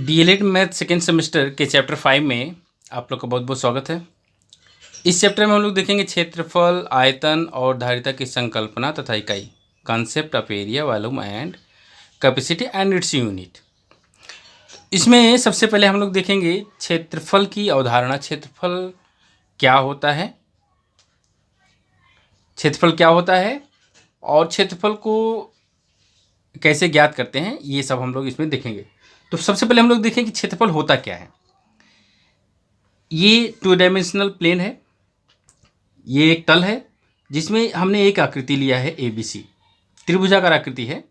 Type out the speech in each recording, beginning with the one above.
DElEd math second semester के chapter 5 में आप लोग का बहुत बहुत स्वागत है। इस चैप्टर में हम लोग देखेंगे क्षेत्रफल, आयतन और धारिता की संकल्पना तथा इकाई, concept of area, volume and capacity and its unit. इसमें सबसे पहले हम लोग देखेंगे क्षेत्रफल की अवधारणा। क्षेत्रफल क्या होता है, क्षेत्रफल क्या होता है और क्षेत्रफल को कैसे ज्ञात करते हैं, ये सब हम लोग इसमें देखेंगे। तो सबसे पहले हम लोग देखें कि क्षेत्रफल होता क्या है। ये 2 डायमेंशनल प्लेन है, ये एक तल है जिसमें हमने एक आकृति लिया है ABC, त्रिभुजाकार आकृति है।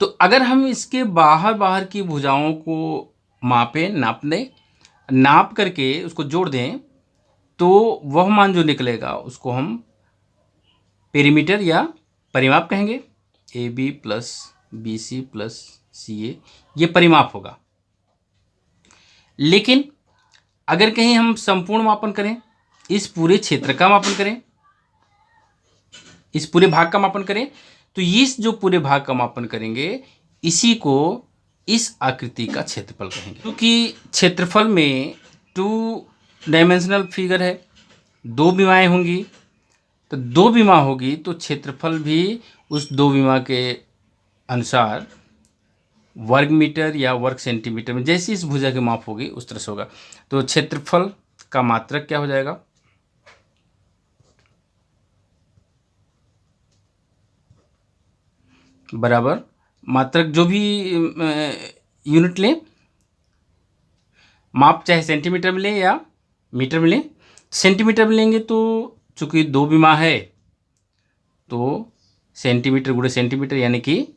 तो अगर हम इसके बाहर की भुजाओं को मापें, नाप करके उसको जोड़ दें तो वह मान जो निकलेगा उसको हम पेरीमीटर या परिमाप कहेंगे। AB plus BC plus CA ये परिमाप होगा। लेकिन अगर कहीं हम संपूर्ण मापन करें, इस पूरे क्षेत्र का मापन करें, इस पूरे भाग का मापन करें, तो इस जो पूरे भाग का मापन करेंगे इसी को इस आकृति का क्षेत्रफल कहेंगे। क्योंकि क्षेत्रफल में 2 डायमेंशनल फिगर है, 2 विमाएँ होंगी, तो 2 विमा होगी तो क्षेत्रफल भी उस 2 विमा के अनुसार वर्ग मीटर या वर्ग सेंटीमीटर में जैसी इस भुजा की माप होगी उस तरह से होगा। तो क्षेत्रफल का मात्रक क्या हो जाएगा, बराबर मात्रक जो भी यूनिट लें, माप चाहे सेंटीमीटर में लें या मीटर में लें। सेंटीमीटर में लेंगे तो चूंकि 2 विमा है तो सेंटीमीटर गुणे सेंटीमीटर यानी कि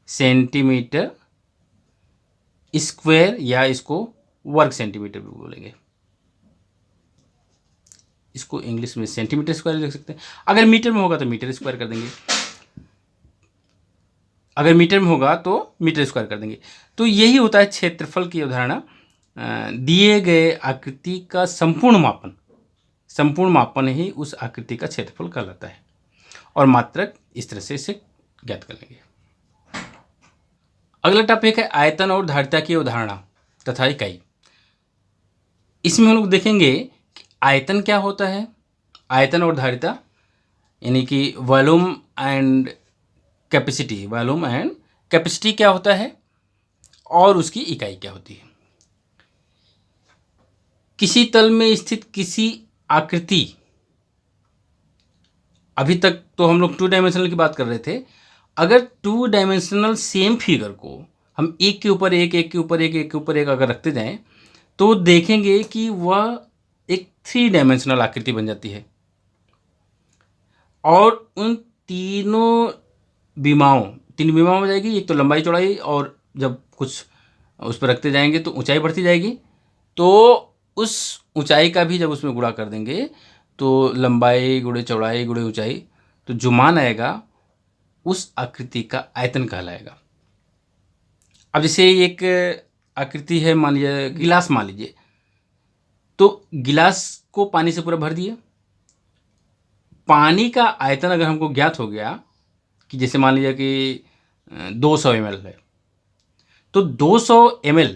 सेंटीमीटर स्क्वायर, या इसको वर्ग सेंटीमीटर भी बोलेंगे। इसको इंग्लिश में सेंटीमीटर स्क्वायर लिख सकते हैं। अगर मीटर में होगा तो मीटर स्क्वायर कर देंगे, अगर मीटर में होगा तो मीटर स्क्वायर कर देंगे। तो यही होता है क्षेत्रफल की अवधारणा। दिए गए आकृति का संपूर्ण मापन ही उस आकृति का क्षेत्रफल कहलाता है और मात्रक इस तरह से इसे ज्ञात कर लेंगे। अगला टॉपिक है आयतन और धारिता की अवधारणा तथा इकाई। इसमें हम लोग देखेंगे कि आयतन क्या होता है, आयतन और धारिता यानी कि वॉल्यूम एंड कैपेसिटी क्या होता है और उसकी इकाई क्या होती है। किसी तल में स्थित किसी आकृति, अभी तक तो हम लोग 2 डायमेंशनल की बात कर रहे थे, अगर 2 डायमेंशनल सेम फिगर को हम एक के ऊपर एक अगर रखते जाएं तो देखेंगे कि वह एक 3 डायमेंशनल आकृति बन जाती है। और उन तीन विमाओं हो जाएगी, एक तो लंबाई चौड़ाई, और जब कुछ उस पर रखते जाएंगे तो ऊंचाई बढ़ती जाएगी। तो उस ऊंचाई का भी जब उसमें गुणा कर देंगे तो लंबाई गुणे चौड़ाई गुणे ऊंचाई, तो जो मान आएगा उस आकृति का आयतन कहलाएगा। अब जैसे एक आकृति है, मान लीजिए गिलास, मान लीजिए, तो गिलास को पानी से पूरा भर दिए। पानी का आयतन अगर हमको ज्ञात हो गया कि जैसे मान लीजिए कि 200 ml है, तो 200 ml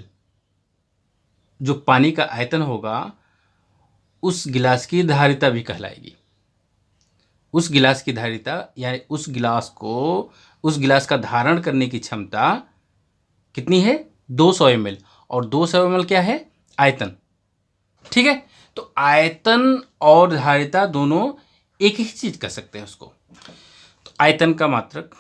जो पानी का आयतन होगा उस गिलास की धारिता भी कहलाएगी। उस गिलास की धारिता यानी उस गिलास का धारण करने की क्षमता कितनी है, 200 ml, और 200 ml क्या है, आयतन। ठीक है, तो आयतन और धारिता दोनों एक ही चीज कर सकते हैं उसको। तो आयतन का मात्रक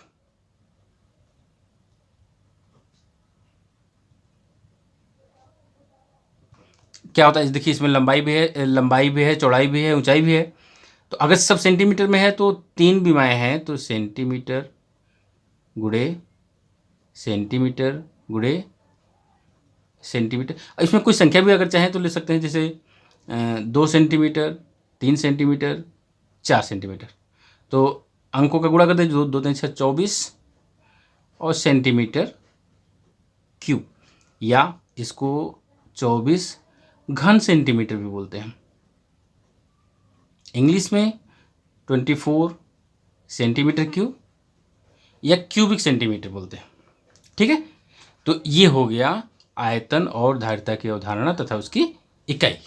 क्या होता है, देखिए इसमें लंबाई भी है, चौड़ाई भी है, ऊंचाई भी है। तो अगर सब सेंटीमीटर में है तो 3 विमाएँ हैं, तो सेंटीमीटर गुणे सेंटीमीटर गुणे सेंटीमीटर। इसमें कुछ संख्या भी अगर चाहें तो ले सकते हैं, जैसे 2 सेंटीमीटर, 3 सेंटीमीटर, 4 सेंटीमीटर। तो अंकों का गुणा कर दें, 2 3 6 24 और सेंटीमीटर क्यूब, या इसको 24 घन सेंटीमीटर भी बोलते हैं। इंग्लिश में 24 सेंटीमीटर क्यूब या क्यूबिक सेंटीमीटर बोलते हैं। ठीक है, तो ये हो गया आयतन और धारिता की अवधारणा तथा उसकी इकाई।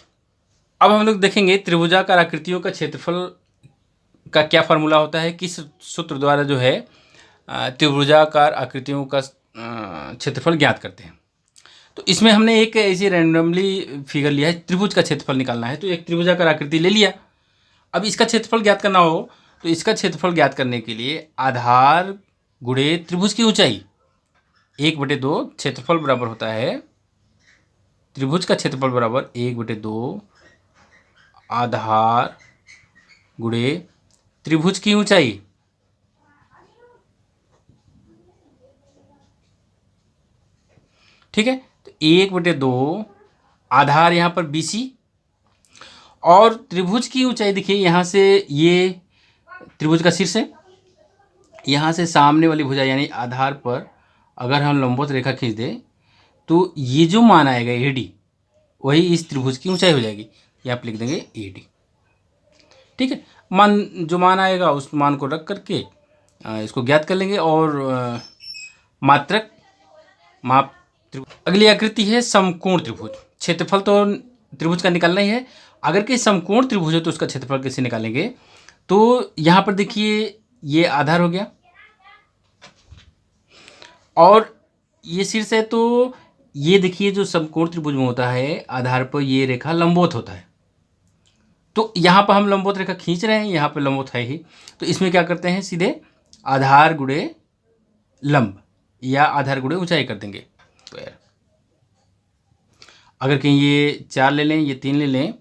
अब हम लोग देखेंगे त्रिभुजाकार आकृतियों का क्षेत्रफल का क्या फार्मूला होता है, किस सूत्र द्वारा जो है त्रिभुजाकार आकृतियों का क्षेत्रफल ज्ञात करते हैं। तो इसमें हमने एक ऐसी रैंडमली फिगर लिया है, त्रिभुज का क्षेत्रफल निकालना है। तो एक त्रिभुजाकार आकृति ले लिया, अब इसका क्षेत्रफल ज्ञात करना हो तो इसका क्षेत्रफल ज्ञात करने के लिए आधार गुणे त्रिभुज की ऊंचाई 1/2 क्षेत्रफल बराबर होता है, त्रिभुज का क्षेत्रफल बराबर 1/2 आधार गुणे त्रिभुज की ऊंचाई। ठीक है, तो 1/2 आधार यहाँ पर BC और त्रिभुज की ऊंचाई देखिए, यहाँ से ये त्रिभुज का शीर्ष है, यहाँ से सामने वाली भुजा यानी आधार पर अगर हम लंबवत रेखा खींच दें तो ये जो मान आएगा AD वही इस त्रिभुज की ऊंचाई हो जाएगी। यहाँ पर लिख देंगे AD। ठीक है, जो मान आएगा उस मान को रख करके इसको ज्ञात कर लेंगे और मात्रक माप। अगली आकृति है समकोण त्रिभुज। क्षेत्रफल तो त्रिभुज का निकालना ही है, अगर कोई समकोण त्रिभुज है तो उसका क्षेत्रफल कैसे निकालेंगे। तो यहाँ पर देखिए ये आधार हो गया और ये शीर्ष है, तो ये देखिए जो समकोण त्रिभुज में होता है आधार पर ये रेखा लंबवत होता है। तो यहाँ पर हम लंबवत रेखा खींच रहे हैं, यहाँ पर लंबवत है ही, तो इसमें क्या करते हैं सीधे आधार गुणे लंब या आधार गुणे ऊंचाई कर देंगे। तो यार अगर कहीं ये 4 ले लें, ये 3 ले लें, तो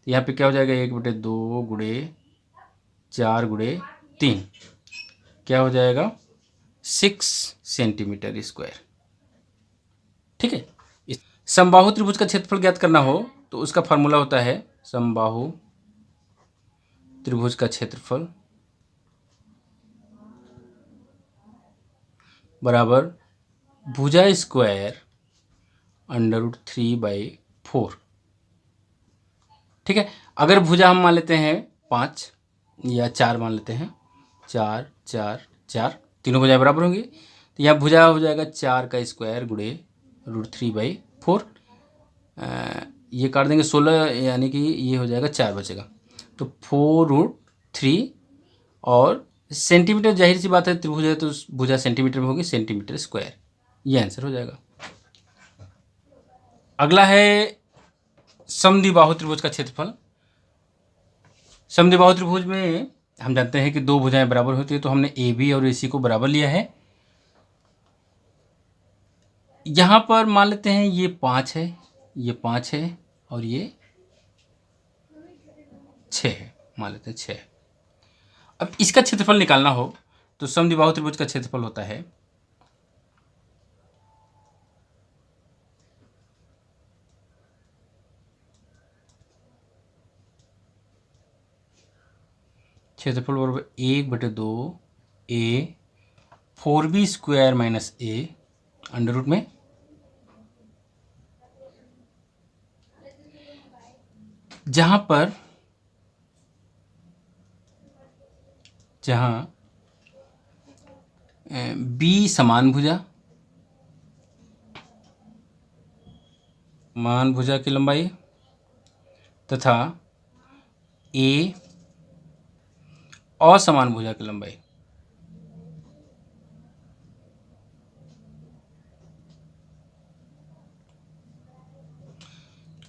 यहाँ पे क्या हो जाएगा 1/2 गुणे 4 गुणे 3 क्या हो जाएगा 6 सेंटीमीटर स्क्वायर। ठीक है, समबाहु त्रिभुज का क्षेत्रफल ज्ञात करना हो तो उसका फार्मूला होता है समबाहु त्रिभुज का क्षेत्रफल बराबर भुजा स्क्वायर √3/4। ठीक है, अगर भुजा हम मान लेते हैं 5 या 4 मान लेते हैं, 4 4 4 तीनों भुजाएं बराबर होंगी, तो यहाँ भुजा हो जाएगा 4 का स्क्वायर गुणे √3/4। ये काट देंगे 16 यानी कि ये हो जाएगा 4 बचेगा, तो 4√3 और सेंटीमीटर, जाहिर सी बात है त्रिभुज है तो भुजा सेंटीमीटर में होगी, सेंटीमीटर स्क्वायर, ये आंसर हो जाएगा। अगला है समद्विबाहु त्रिभुज का क्षेत्रफल। समद्विबाहु त्रिभुज में हम जानते हैं कि 2 भुजाएं बराबर होती है, तो हमने AB और AC को बराबर लिया है। यहाँ पर मान लेते हैं ये 5 है, ये 5 है और ये 6 है, मान लेते हैं 6। अब इसका क्षेत्रफल निकालना हो तो समद्विबाहु त्रिभुज का क्षेत्रफल होता है क्षेत्रफल बराबर 1/2 A 4B square minus A under root में जहाँ B समान भुजा की लंबाई तथा A असमान भुजा की लंबाई।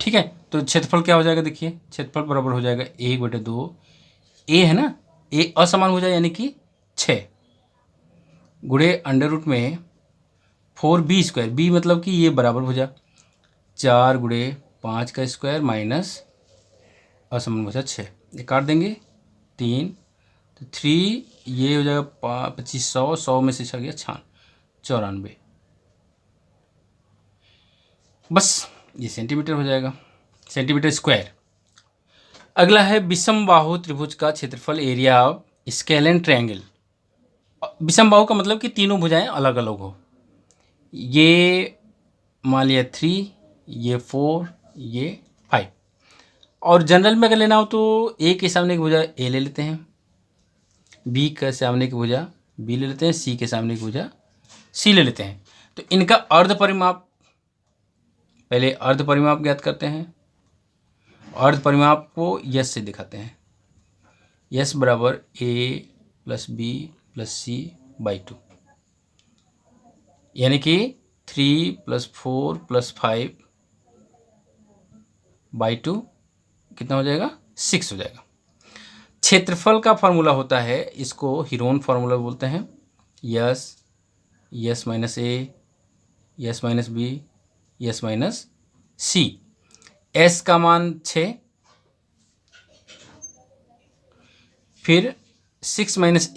ठीक है, तो क्षेत्रफल क्या हो जाएगा देखिए, क्षेत्रफल बराबर हो जाएगा 1/2 A है ना, A असमान भुजा यानी कि 6 गुणे अंडर रूट में 4B स्क्वायर, B मतलब कि ये बराबर भुजा 4 गुणे 5 का स्क्वायर माइनस असमान भुजा 6, ये काट देंगे 3, तो 3 ये हो जाएगा 2500, 100 में से छा गया 94, बस ये सेंटीमीटर हो जाएगा, सेंटीमीटर स्क्वायर। अगला है विषम बाहु त्रिभुज का क्षेत्रफल, एरिया ऑफ स्केलेन ट्रायंगल। विषम बाहु का मतलब कि तीनों भुजाएं अलग अलग हो, ये मान लिया 3, ये 4, ये 5। और जनरल में अगर लेना हो तो A के सामने की भुजा A ले लेते हैं, B के सामने की भुजा B ले लेते हैं, C के सामने की भुजा C ले लेते हैं। तो इनका अर्ध परिमाप, पहले अर्ध परिमाप ज्ञात करते हैं। अर्ध परिमाप को यस से दिखाते हैं। यस बराबर A plus B plus C by 2, यानी कि 3 + 4 + 5 बाई 2 कितना हो जाएगा, 6 हो जाएगा। क्षेत्रफल का फॉर्मूला होता है, इसको हीरोन फार्मूला बोलते हैं। S, S minus A, S minus B, S minus C. S का मान 6, फिर 6 माइनस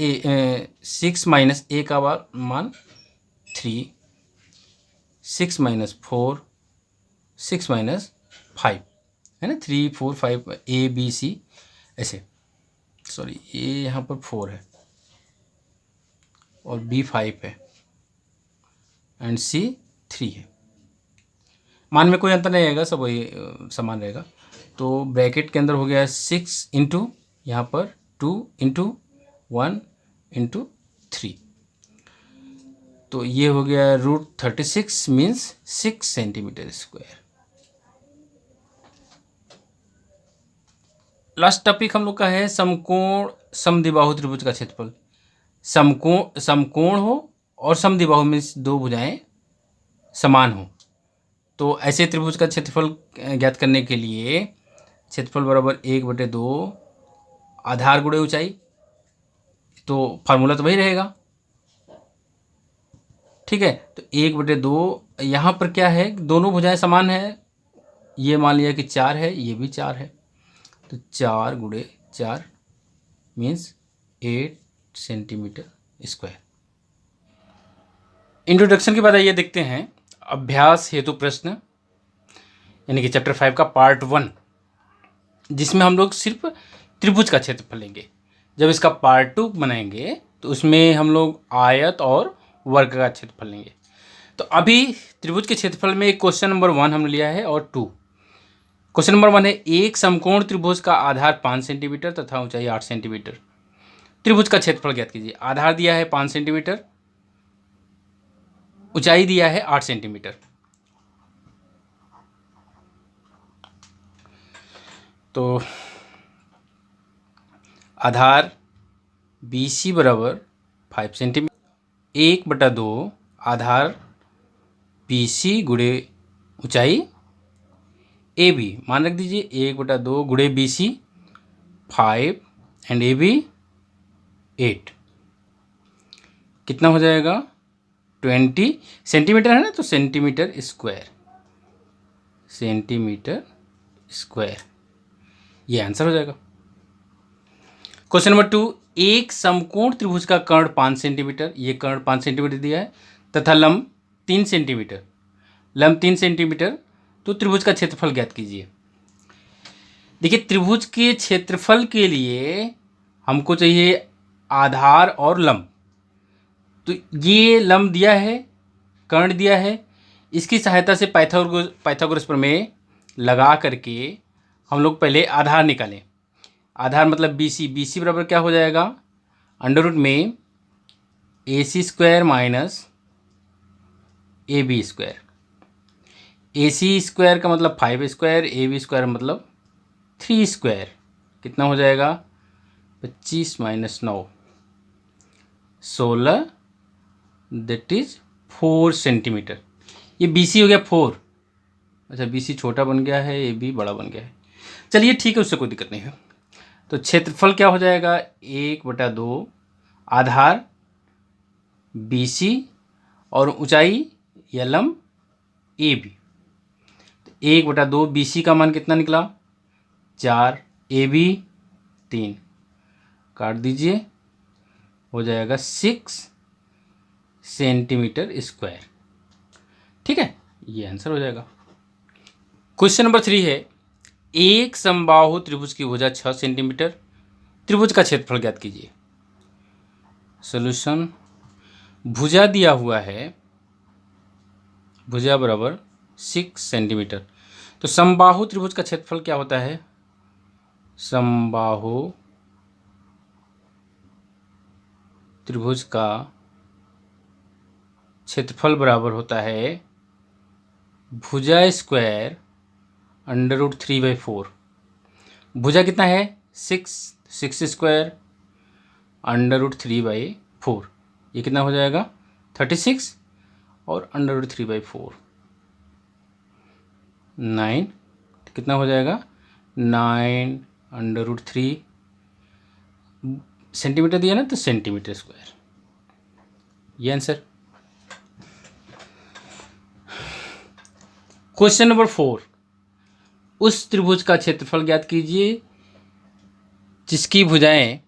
ए का मान 3, 6 - 4, 6 - 5 है ना, 3 4 5 ए बी सी ऐसे, सॉरी ए यहाँ पर 4 है और बी 5 है एंड सी 3 है। मान में कोई अंतर नहीं आएगा, सब वही समान रहेगा। तो ब्रैकेट के अंदर हो गया 6 इंटू यहाँ पर 2 इंटू 1 इंटू 3, तो ये हो गया √36 means 6 centimetre square. Last topic हम लोग का है समकोण समद्विबाहु त्रिभुज का क्षेत्रफल। समकोण हो और समद्विबाहु मीन्स दो भुजाएं समान हो, तो ऐसे त्रिभुज का क्षेत्रफल ज्ञात करने के लिए क्षेत्रफल बराबर 1/2 आधार गुणे ऊंचाई, तो फार्मूला तो वही रहेगा। ठीक है, तो 1/2 यहाँ पर क्या है, दोनों भुजाएं समान है, ये मान लिया कि 4 है, ये भी 4 है, तो 4 × 4 मीन्स 8 सेंटीमीटर स्क्वायर। इंट्रोडक्शन के बाद आइए देखते हैं अभ्यास हेतु प्रश्न, यानी कि चैप्टर 5 का पार्ट 1, जिसमें हम लोग सिर्फ त्रिभुज का क्षेत्रफल लेंगे। जब इसका पार्ट 2 बनाएंगे तो उसमें हम लोग आयत और वर्ग का क्षेत्रफल लेंगे। तो अभी त्रिभुज के क्षेत्रफल में क्वेश्चन नंबर 1 हमने लिया है और 2। क्वेश्चन नंबर 1 है, एक समकोण त्रिभुज का आधार 5 सेंटीमीटर तथा ऊंचाई 8 सेंटीमीटर, त्रिभुज का क्षेत्रफल ज्ञात कीजिए। आधार दिया है 5 सेंटीमीटर, ऊंचाई दिया है 8 सेंटीमीटर। तो आधार BC बराबर 5 सेंटीमीटर, 1/2 आधार BC गुणे ऊंचाई AB, मान रख दीजिए 1/2 गुणे BC 5 एंड AB 8, कितना हो जाएगा 20 सेंटीमीटर है ना, तो सेंटीमीटर स्क्वायर, ये आंसर हो जाएगा। क्वेश्चन नंबर 2, एक समकोण त्रिभुज का कर्ण 5 सेंटीमीटर, ये कर्ण 5 सेंटीमीटर दिया है, तथा लंब 3 सेंटीमीटर, तो त्रिभुज का क्षेत्रफल ज्ञात कीजिए। देखिए, त्रिभुज के क्षेत्रफल के लिए हमको चाहिए आधार और लंब। तो ये लंब दिया है, कर्ण दिया है, इसकी सहायता से पाइथागोरस प्रमेय लगा करके हम लोग पहले आधार निकालें। आधार मतलब BC बराबर क्या हो जाएगा, अंडर रूट में AC² माइनस AB²। AC² का मतलब 5², AB² मतलब 3², कितना हो जाएगा 25 - 9 16, दैट इज 4 सेंटीमीटर। ये BC हो गया 4, अच्छा BC छोटा बन गया है, AB बड़ा बन गया है, चलिए ठीक है, उससे कोई दिक्कत नहीं है। तो क्षेत्रफल क्या हो जाएगा 1/2 आधार BC और ऊंचाई या लंब AB। तो 1/2 BC का मान कितना निकला 4, AB 3, काट दीजिए, हो जाएगा 6 सेंटीमीटर स्क्वायर। ठीक है, ये आंसर हो जाएगा। क्वेश्चन नंबर 3 है, एक समबाहु त्रिभुज की भुजा 6 सेंटीमीटर, त्रिभुज का क्षेत्रफल ज्ञात कीजिए। सॉल्यूशन, भुजा दिया हुआ है, भुजा बराबर 6 सेंटीमीटर, तो समबाहु त्रिभुज का क्षेत्रफल क्या होता है, समबाहु त्रिभुज का क्षेत्रफल बराबर होता है भुजा स्क्वायर √3/4। भुजा कितना है 6 स्क्वायर √3/4, ये कितना हो जाएगा 36 और √3/4 9, कितना हो जाएगा 9 √3 सेंटीमीटर दिया ना, तो सेंटीमीटर स्क्वायर, ये आंसर। क्वेश्चन नंबर 4, उस त्रिभुज का क्षेत्रफल ज्ञात कीजिए जिसकी भुजाएं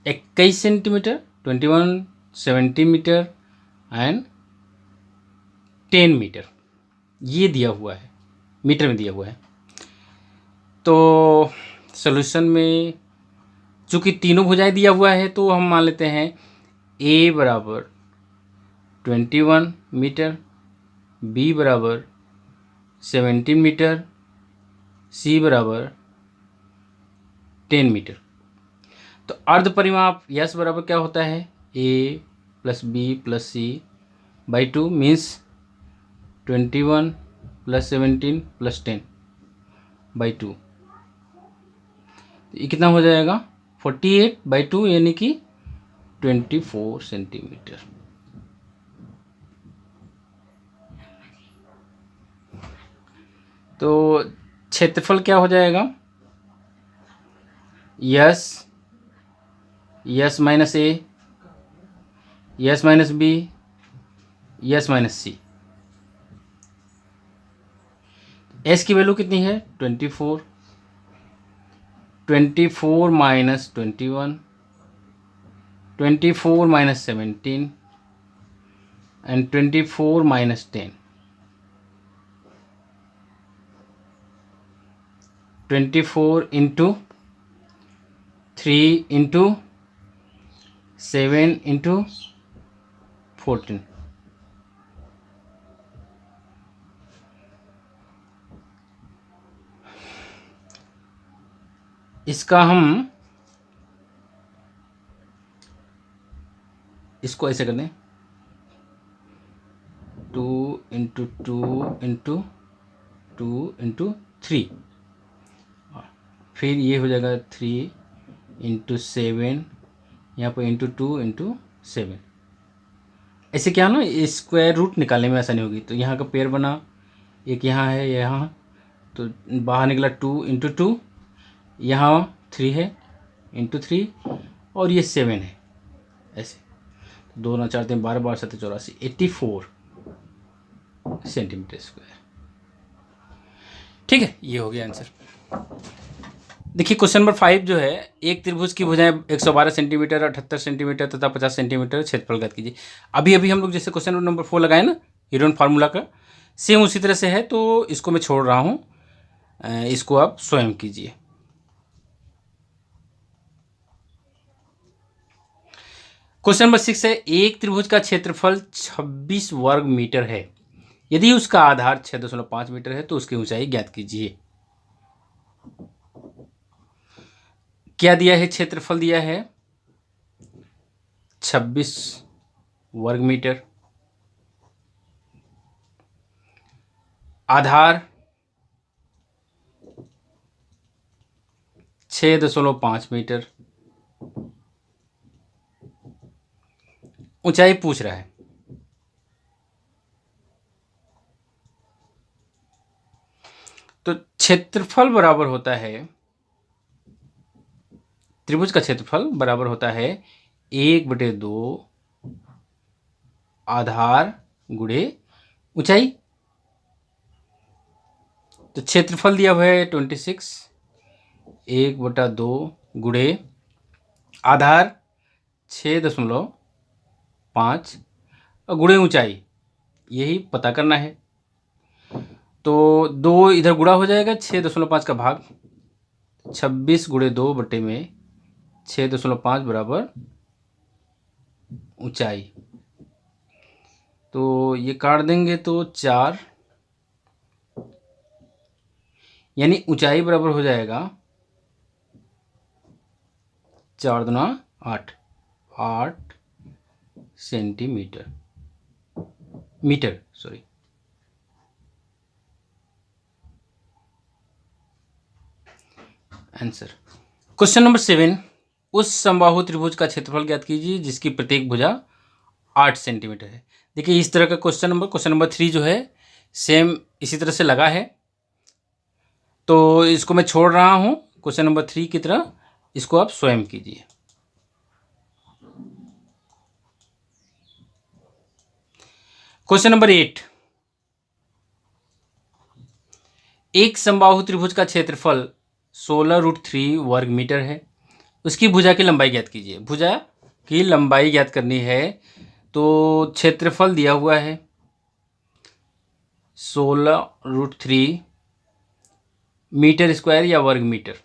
21 सेंटीमीटर, 21 सेंटीमीटर एंड 10 मीटर, ये दिया हुआ है, मीटर में दिया हुआ है। तो सॉल्यूशन में चूँकि तीनों भुजाएं दिया हुआ है तो हम मान लेते हैं A बराबर 21 मीटर, B बराबर 17 मीटर, C बराबर 10 मीटर। तो अर्ध परिमाप यस बराबर क्या होता है A + B + C by 2 means 21 + 17 + 10 by 2, ये कितना हो जाएगा 48/2 यानी कि 24 सेंटीमीटर। तो क्षेत्रफल क्या हो जाएगा yes minus A, yes minus B, yes minus C। S की वैल्यू कितनी है 24, 24 minus 21, 24 minus 17 and 24 minus 10, 24 into 3 into 7 into 14, इसका हम इसको ऐसे कर दें 2 इंटू 2 इंटू 2 इंटू 3, फिर ये हो जाएगा 3 इंटू 7, यहाँ पर इंटू 2 इंटू 7। ऐसे क्या ना स्क्वायर रूट निकालने में आसानी होगी। तो यहाँ का पेयर बना, एक यहाँ है यहाँ, तो बाहर निकला 2 इंटू 2, यहाँ 3 है इंटू 3 और ये 7 है, ऐसे 2 9 4 3 12 12 7 84 84 सेंटीमीटर स्क्वायर। ठीक है, ये हो गया आंसर। देखिए क्वेश्चन नंबर 5 जो है, एक त्रिभुज की भुजाएं 112 सेंटीमीटर, 78 सेंटीमीटर तथा 50 सेंटीमीटर क्षेत्रफल ज्ञात कीजिए। अभी अभी हम लोग जैसे क्वेश्चन नंबर 4 लगाए ना हीरोन फार्मूला का, सेम उसी तरह से है, तो इसको मैं छोड़ रहा हूँ, इसको आप स्वयं कीजिए। क्वेश्चन नंबर 6 है, एक त्रिभुज का क्षेत्रफल 26 वर्ग मीटर है, यदि उसका आधार 6.5 मीटर है तो उसकी ऊंचाई ज्ञात कीजिए। क्या दिया है, क्षेत्रफल दिया है 26 वर्ग मीटर, आधार 6.5 मीटर, ऊंचाई पूछ रहा है। तो क्षेत्रफल बराबर होता है, त्रिभुज का क्षेत्रफल बराबर होता है 1/2 आधार गुणे ऊंचाई। तो क्षेत्रफल दिया हुआ है 26, 1/2 गुणे आधार 6.5 और गुणे ऊंचाई, यही पता करना है। तो 2 इधर गुणा हो जाएगा, 6.5 का भाग 26 गुणे 2 बटे में 6.5 बराबर ऊंचाई। तो ये काट देंगे तो 4, यानी ऊंचाई बराबर हो जाएगा 4 दूना 8, 8 centimetre metre sorry. Answer question number 7, उस समबाहु त्रिभुज का क्षेत्रफल ज्ञात कीजिए जिसकी प्रत्येक भुजा 8 सेंटीमीटर है। देखिए इस तरह का क्वेश्चन नंबर 3 जो है सेम इसी तरह से लगा है, तो इसको मैं छोड़ रहा हूं क्वेश्चन नंबर 3 की तरह, इसको आप स्वयं कीजिए। क्वेश्चन नंबर 8, एक समबाहु त्रिभुज का क्षेत्रफल 16√3 वर्ग मीटर है, उसकी भुजा की लंबाई ज्ञात कीजिए। भुजा की लंबाई ज्ञात करनी है, तो क्षेत्रफल दिया हुआ है 16√3 मीटर स्क्वायर या वर्ग मीटर,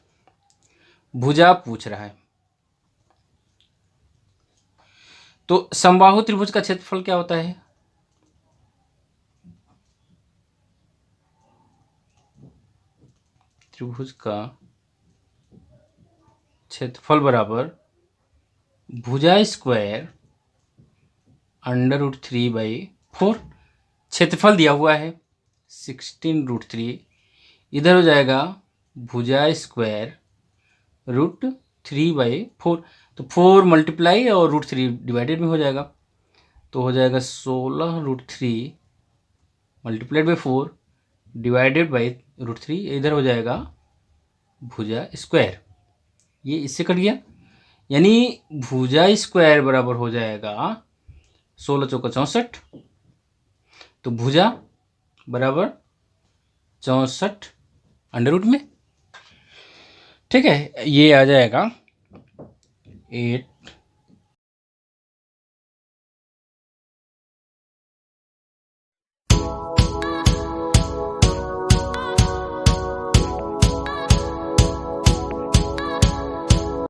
भुजा पूछ रहा है। तो समबाहु त्रिभुज का क्षेत्रफल क्या होता है? त्रिभुज का क्षेत्रफल बराबर भुजा स्क्वायर √3/4। क्षेत्रफल दिया हुआ है 16√3, इधर हो जाएगा भुजा स्क्वायर √3/4, तो 4 मल्टीप्लाई और √3 डिवाइडेड में हो जाएगा, तो हो जाएगा 16√3 मल्टीप्लाइड बाई 4 डिवाइडेड बाई √3, इधर हो जाएगा भुजा स्क्वायर, ये इससे कट गया, यानी भुजा स्क्वायर बराबर हो जाएगा 16 चौका 64, तो भुजा बराबर 64 अंडर रूट में। ठीक है, ये आ जाएगा 8